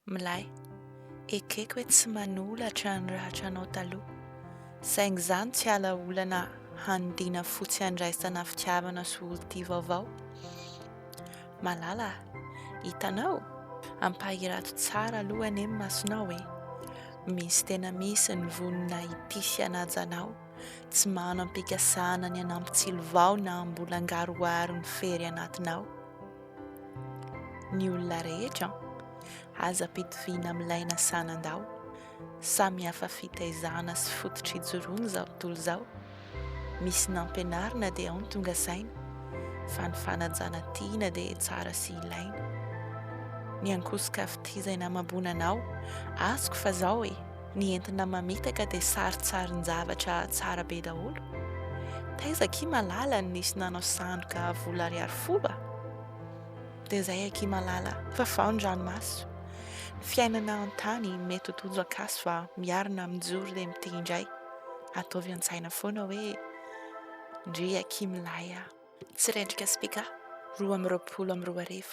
Milay, ekeko hoe tsy manolatra ny rahatranao taloha. Saingy izany tsy ala olana handiana fotsy handraisana fitiavana sy olon-tia vaovao. Malala, hitanao, ampahirato tsara aloha anie ny masonao e. Misy tena misy ny vonona ity sy hanajanao, tsy manam-pikasana ny anampitsilo vao na mbola angaroaro ny fery anatinao. Ny olona rehetra aza ampitovina amin'ilay nasanandao, samy hafa fitaizana sy fototra ijoroana izao tontolo izao. Misy nampianarina dia ao ny tonga saina, fa ny fanajana tiana dia tsara sy ilaina. Ny ankosoka fitizana amam-bonanao, azoko fa zao e, ny entina mamitaka dia saritsarin-javatra tsara be daholo. Taiza aky malala ny nisy nanao sandoka vola ariary folo a? Dia izay aky malala, fa fao ny ranomaso. Fiainana an-tany mety ho tojo-akaso fa miarina mijoro dia mitindray. Ataovy an-tsaina foana hoe ndry aky milay a. Tsirendrika spika 12:20.